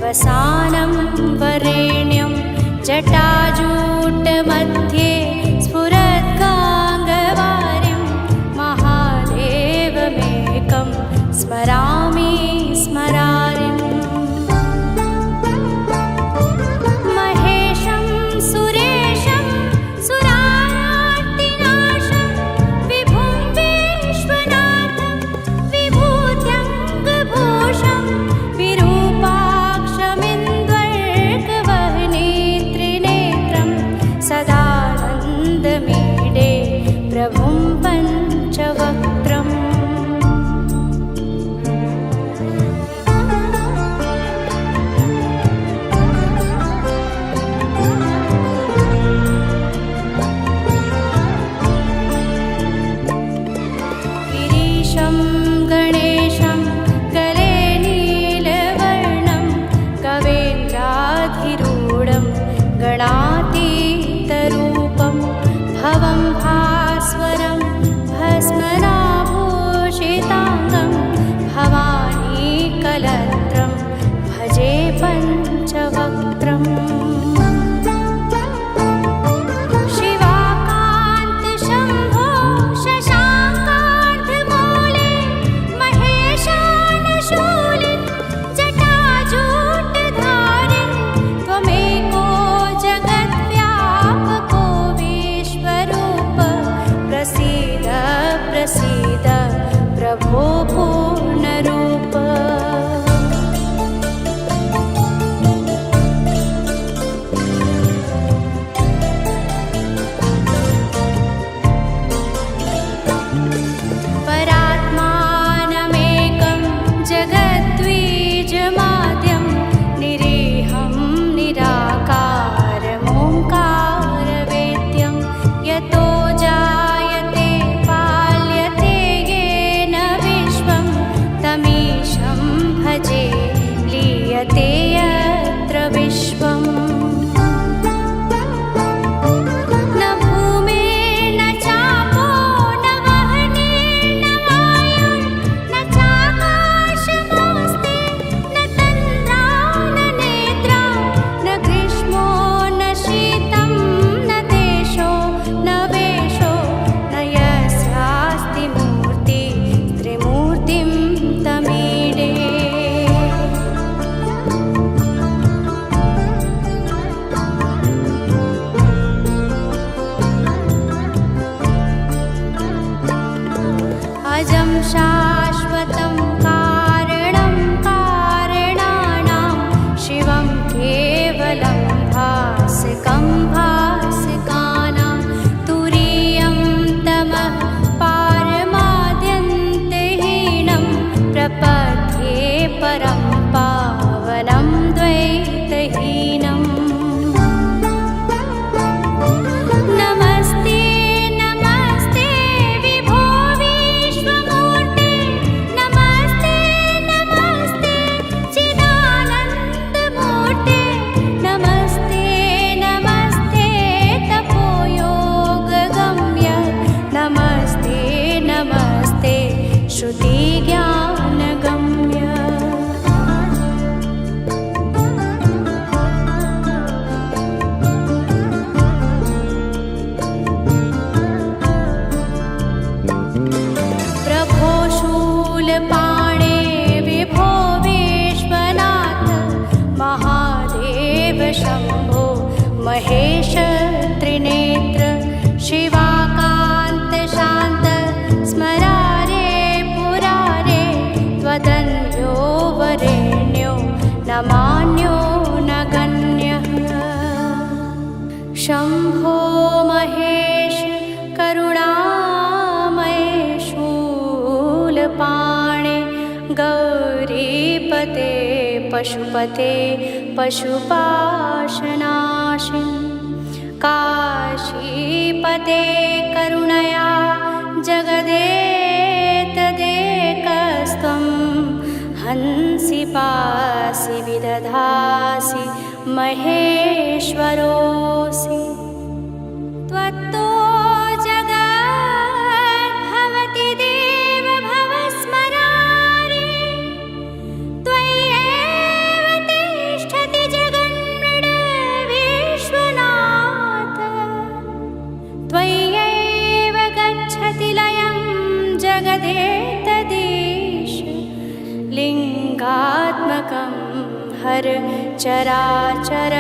वसानं वरेण्यं जटाजूटमध्ये स्फुरद्गाङ्गवारिं महादेवमेकं स्मरामि स्मरारिम् महेशं सुरेशं सुरारार्तिनाशं विभुं विश्वनाथं विभूत्यङ्गभूषं सदानन्दमीडे प्रभुं पञ्चवक्त्रम् गिरीशं गणेशं गले नीलवर्णं कवेन्द्राधिरूढं गणातीतरूपं भवं भास्वरं भस्मनाभूषिताङ्गं भवानीकलत्रं भजे पञ्चवक्त्रम् शिवाकान्त शम्भो शशाङ्कार्धमूले महेशानशूलिन् जटाजूटधारिन् त्वमेको जगद्व्यापको विश्वरूप प्रसीद प्रसीद प्रभो पूर्णरूप परात्मानमेकं जगद्द्विजमाद्यं निरीहं निराकारमोङ्कारवेद्यं यतो जायते पाल्यते येन विश्वं तमीशं भजे लीयते यत्र विश्वम् न भूमेर्न चापो न वह्निर्न वायुर्न चाकाशमस्ति न तन्द्रा न नेत्रा न ग्रीष्मो न शीतं न देशो न वेशो न यस्यास्ति मूर्ति त्रिमूर्तिं तमीडे अजं शाश्वतं कारणं कारणानां शिवं केवलं भासकं भासकानां तुरीयं तमः पारमाद्यन्तहीनं प्रपद्ये परं पावनं द्वैतहीनम् नमस्ते नमस्ते विभो विश्वमूर्ते नमस्ते नमस्ते चिदानन्दमूर्ते नमस्ते नमस्ते तपोयोगगम्य नमस्ते नमस्ते श्रुतिज्ञानगम्य प्रभो शूलपाणे विभो विश्वनाथ महादेव शम्भो महेश त्रिनेत्र शिवाकान्त शान्त स्मरारे पुरारे त्वदन्यो वरेण्यो न मान्यो न गण्यः शम्भो महेश करुणामय शूलपाणे गौरीपते पशुपते पशुपाशनाशिन् काशीपते करुणया जगदेतदेकस्त्वं सदासि महेश्वरोऽसि त्वत्तो जगद्भवति देव भवस्मरारि त्वय्येव तिष्ठति जगन्मृड विश्वनाथ त्वय्येव गच्छति लयं जगदेतदीश लिङ्गात्मकं हर चराचर